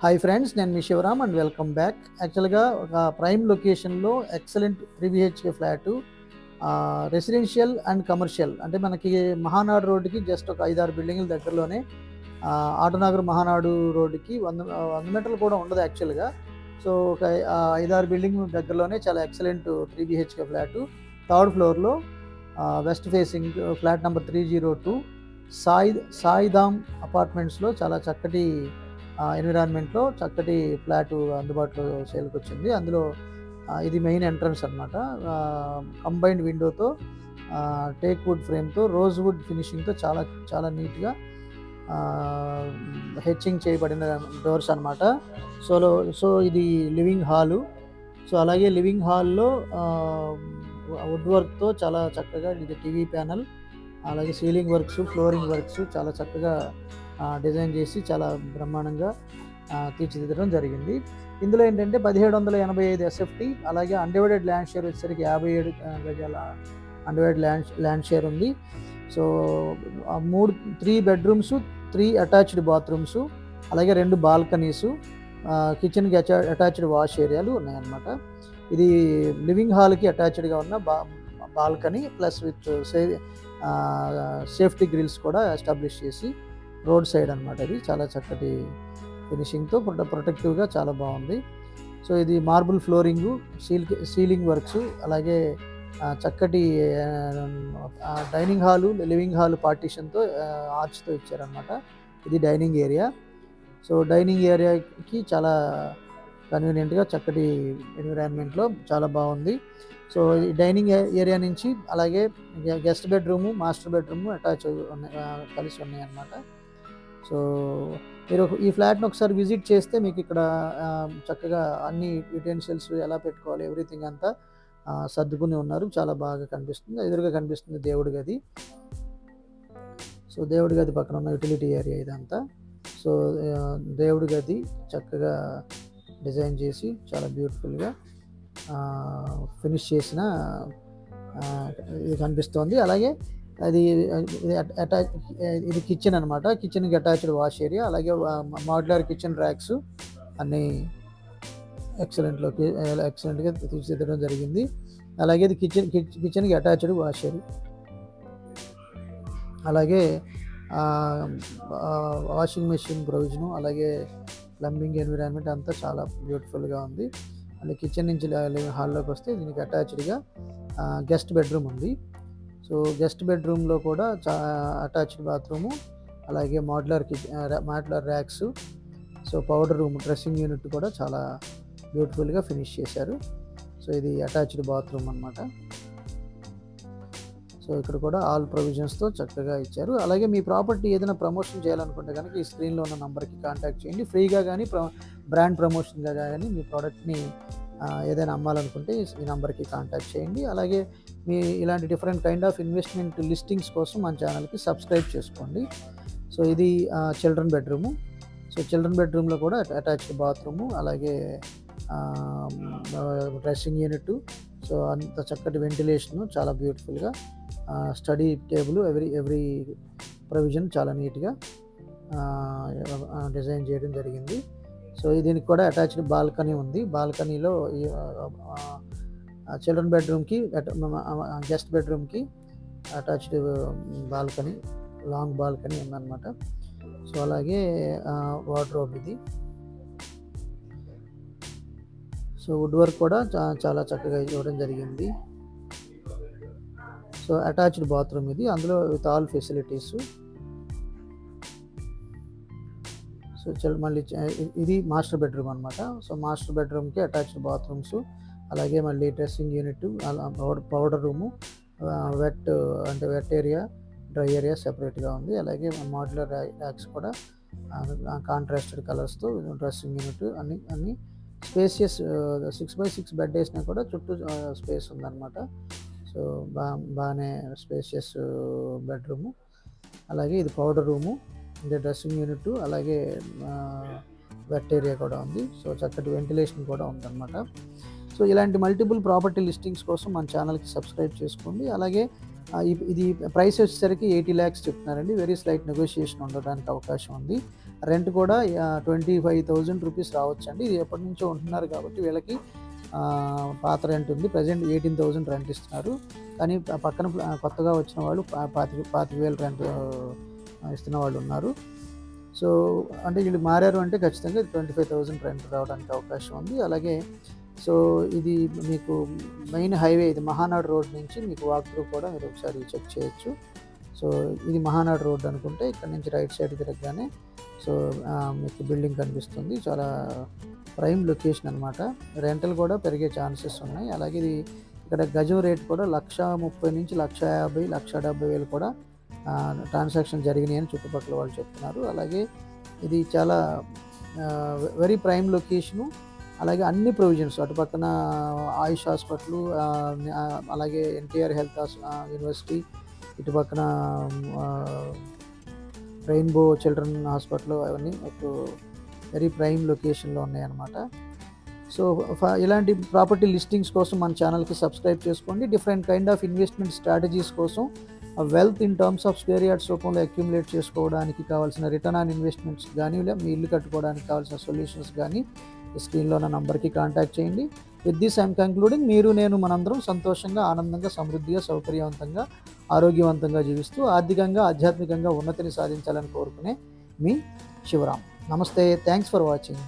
Hi friends, నేను మీ Shivaram and welcome back. యాక్చువల్గా ఒక ప్రైమ్ లొకేషన్లో excellent 3 BHK flat, residential and commercial. అంటే మనకి మహానాడు రోడ్డుకి జస్ట్ ఒక 5-6 బిల్డింగ్ల దగ్గరలోనే, ఆటోనగర్ మహానాడు రోడ్డుకి 100 మీటర్లు కూడా ఉండదు యాక్చువల్గా. సో ఒక 5-6 బిల్డింగ్ దగ్గరలోనే చాలా ఎక్సలెంట్ 3 BHK ఫ్లాటు, థర్డ్ ఫ్లోర్లో, వెస్ట్ ఫేసింగ్, ఫ్లాట్ నెంబర్ 302, సాయిధామ్ అపార్ట్మెంట్స్లో చాలా చక్కటి ఎన్విరాన్మెంట్లో చక్కటి ఫ్లాటు అందుబాటులో సేల్కి వచ్చింది. అందులో ఇది మెయిన్ ఎంట్రన్స్ అనమాట. కంబైన్డ్ విండోతో, టేక్ వుడ్ ఫ్రేమ్తో, రోజ్ వుడ్ ఫినిషింగ్తో చాలా చాలా నీట్గా హెచ్చింగ్ చేయబడిన డోర్స్ అనమాట. సో ఇది లివింగ్ హాలు. సో అలాగే లివింగ్ హాల్లో వుడ్ వర్క్తో చాలా చక్కగా ఇది టీవీ ప్యానల్, అలాగే సీలింగ్ వర్క్స్, ఫ్లోరింగ్ వర్క్స్ చాలా చక్కగా డిజైన్ చేసి చాలా బ్రహ్మాండంగా తీర్చిదిద్దడం జరిగింది. ఇందులో ఏంటంటే 1785 SFT, అలాగే అన్డివైడెడ్ ల్యాండ్ షేర్ వచ్చేసరికి 57 గజాల అన్డివైడెడ్ ల్యాండ్ షేర్ ఉంది. సో 3 బెడ్రూమ్స్, 3 అటాచ్డ్ బాత్రూమ్స్, అలాగే 2 బాల్కనీసు, కిచెన్కి అటాచ్డ్ వాష్ ఏరియాలు ఉన్నాయన్నమాట. ఇది లివింగ్ హాల్కి అటాచ్డ్గా ఉన్న balcony plus with safety grills కూడా ఎస్టాబ్లిష్ చేసి రోడ్ సైడ్ అనమాట. ఇది చాలా చక్కటి ఫినిషింగ్తో ప్రొటెక్టివ్గా చాలా బాగుంది. సో ఇది మార్బుల్ ఫ్లోరింగు, సీలింగ్ వర్క్స్, అలాగే చక్కటి డైనింగ్ హాలు, లివింగ్ హాల్ పార్టీషన్తో ఆర్చ్తో ఇచ్చారనమాట. ఇది డైనింగ్ ఏరియా. సో డైనింగ్ ఏరియాకి చాలా కన్వీనియంట్గా చక్కటి ఎన్విరాన్మెంట్లో చాలా బాగుంది. సో ఈ డైనింగ్ ఏరియా నుంచి అలాగే guest bedroom, master bedroom attach కలిసి ఉన్నాయి అన్నమాట. సో మీరు ఈ ఫ్లాట్ని ఒకసారి విజిట్ చేస్తే మీకు ఇక్కడ చక్కగా అన్ని యుటెన్సిల్స్ ఎలా పెట్టుకోవాలి, ఎవ్రీథింగ్ అంతా సర్దుకుని ఉన్నారు. చాలా బాగా కనిపిస్తుంది. ఎదురుగా కనిపిస్తుంది దేవుడి గది. సో దేవుడి గది పక్కన ఉన్న యూటిలిటీ ఏరియా ఇదంతా. సో దేవుడి గది చక్కగా డిజైన్ చేసి చాలా బ్యూటిఫుల్గా ఫినిష్ చేసిన ఇది కనిపిస్తోంది. అలాగే ఇది కిచెన్ అనమాట. కిచెన్కి అటాచ్డ్ వాష్ ఏరియా, అలాగే మాడ్యులర్ కిచెన్ ర్యాక్స్ అన్నీ ఎక్సలెంట్గా తీర్చిదిద్దడం జరిగింది. అలాగే ఇది కిచెన్కి అటాచ్డ్ వాష్ ఏరియా, అలాగే వాషింగ్ మెషిన్ ప్రొవిజను, అలాగే ప్లంబింగ్ ఎన్విరాన్మెంట్ అంతా చాలా బ్యూటిఫుల్గా ఉంది. అలాగే కిచెన్ నుంచి హాల్లోకి వస్తే దీనికి అటాచ్డ్గా గెస్ట్ బెడ్రూమ్ ఉంది. సో గెస్ట్ బెడ్రూమ్లో కూడా అటాచ్డ్ బాత్రూము, అలాగే modular racks, so powder room, dressing unit కూడా చాలా బ్యూటిఫుల్గా ఫినిష్ చేశారు. సో ఇది అటాచ్డ్ బాత్రూమ్ అనమాట. సో ఇక్కడ కూడా ఆల్ ప్రొవిజన్స్తో చక్కగా ఇచ్చారు. అలాగే మీ ప్రాపర్టీ ఏదైనా ప్రమోషన్ చేయాలనుకుంటే కనుక ఈ స్క్రీన్లో ఉన్న నెంబర్కి కాంటాక్ట్ చేయండి. ఫ్రీగా కానీ బ్రాండ్ ప్రమోషన్గా కానీ మీ ప్రోడక్ట్ని ఏదైనా అమ్మాలనుకుంటే ఈ నెంబర్కి కాంటాక్ట్ చేయండి. అలాగే మీ ఇలాంటి different kind of investment listings కోసం మన ఛానల్కి సబ్స్క్రైబ్ చేసుకోండి. సో ఇది చిల్డ్రన్ బెడ్రూము. సో చిల్డ్రన్ బెడ్రూమ్లో కూడా అటాచ్డ్ బాత్రూము, అలాగే డ్రెస్సింగ్ యూనిట్, సో అంత చక్కటి వెంటిలేషను, చాలా బ్యూటిఫుల్గా స్టడీ టేబుల్, ఎవ్రీ ప్రొవిజన్ చాలా నీట్గా డిజైన్ చేయడం జరిగింది. సో దీనికి కూడా అటాచ్డ్ బాల్కనీ ఉంది. బాల్కనీలో చిల్డ్రన్ బెడ్రూమ్కి, గెస్ట్ బెడ్రూమ్కి అటాచ్డ్ బాల్కనీ, లాంగ్ బాల్కనీ ఉందన్నమాట. సో అలాగే వార్డ్రోబ్ ఇది. సో వుడ్ వర్క్ కూడా చాలా చక్కగా ఇవ్వడం జరిగింది. సో అటాచ్డ్ బాత్రూమ్ ఇది, అందులో విత్ ఆల్ ఫెసిలిటీస్. సో మళ్ళీ ఇది మాస్టర్ బెడ్రూమ్ అనమాట. సో మాస్టర్ బెడ్రూమ్కి అటాచ్డ్ బాత్రూమ్స్, అలాగే మళ్ళీ dressing unit, powder room, wet area, dry area సెపరేట్గా ఉంది. అలాగే మాడ్యులర్ ర్యాక్స్ కూడా కాంట్రాస్టెడ్ కలర్స్తో, డ్రెస్సింగ్ యూనిట్, అన్ని స్పేసియస్ 6x6 బెడ్ వేసినా కూడా చుట్టూ స్పేస్ ఉందన్నమాట. సో బాగానే స్పేషియస్ బెడ్రూము. అలాగే ఇది పౌడర్ రూము, ఇది డ్రెస్సింగ్ యూనిట్, అలాగే వెట్ ఏరియా కూడా ఉంది. సో చక్కటి వెంటిలేషన్ కూడా ఉందన్నమాట. సో ఇలాంటి మల్టిపుల్ ప్రాపర్టీ లిస్టింగ్స్ కోసం మన ఛానల్కి సబ్స్క్రైబ్ చేసుకోండి. అలాగే ఇది ప్రైస్ వచ్చేసరికి 80 lakhs చెప్తున్నారండి. వెరీ స్లైట్ నెగోషియేషన్ ఉండడానికి అవకాశం ఉంది. రెంట్ కూడా 25,000 రూపీస్ రావచ్చండి. ఇది ఎప్పటి నుంచో ఉంటున్నారు కాబట్టి వీళ్ళకి పాత రెంట్ ఉంది. ప్రెజెంట్ 18,000 రెంట్ ఇస్తున్నారు. కానీ పక్కన కొత్తగా వచ్చిన వాళ్ళు 25,000 రెంట్ ఇస్తున్న వాళ్ళు ఉన్నారు. సో అంటే వీళ్ళు మారారు అంటే ఖచ్చితంగా 25,000 రెంట్ రావడానికి అవకాశం ఉంది. అలాగే సో ఇది మీకు మెయిన్ హైవే, ఇది మహానాడు రోడ్ నుంచి మీకు వాక్ త్రూ కూడా మీరు ఒకసారి చెక్ చేయొచ్చు. సో ఇది మహానాడు రోడ్ అనుకుంటే ఇక్కడ నుంచి రైట్ సైడ్ తిరగగానే సో మీకు బిల్డింగ్ కనిపిస్తుంది. చాలా ప్రైమ్ లొకేషన్ అనమాట. రెంటల్ కూడా పెరిగే ఛాన్సెస్ ఉన్నాయి. అలాగే ఇది ఇక్కడ గజం రేట్ కూడా 1,30,000 నుంచి 1,50,000, 1,70,000 కూడా ట్రాన్సాక్షన్ జరిగినాయి అని చుట్టుపక్కల వాళ్ళు చెప్తున్నారు. అలాగే ఇది చాలా వెరీ ప్రైమ్ లొకేషను. అలాగే అన్ని ప్రొవిజన్స్ అటు పక్కన ఆయుష్ హాస్పిటల్, అలాగే ఎన్టీఆర్ హెల్త్ యూనివర్సిటీ, ఇటు పక్కన రెయిన్బో చిల్డ్రన్ హాస్పిటల్, అవన్నీ మీకు వెరీ ప్రైమ్ లొకేషన్లో ఉన్నాయన్నమాట. సో ఇలాంటి ప్రాపర్టీ లిస్టింగ్స్ కోసం మన ఛానల్కి సబ్స్క్రైబ్ చేసుకోండి. Different kind of investment strategies కోసం wealth in terms of square yards రూపంలో అక్యుములేట్ చేసుకోవడానికి కావాల్సిన రిటర్న్ ఆన్ ఇన్వెస్ట్మెంట్స్ కానీ, మీ ఇల్లు కట్టుకోవడానికి కావాల్సిన సొల్యూషన్స్ కానీ స్క్రీన్లో ఉన్న నంబర్కి కాంటాక్ట్ చేయండి. With this I'm concluding. మీరు నేను మనందరం సంతోషంగా, ఆనందంగా, సమృద్ధిగా, సౌకర్యవంతంగా, ఆరోగ్యవంతంగా జీవిస్తూ ఆర్థికంగా, ఆధ్యాత్మికంగా ఉన్నతిని సాధించాలని కోరుకునే మీ శివరాం. నమస్తే. Thanks for watching.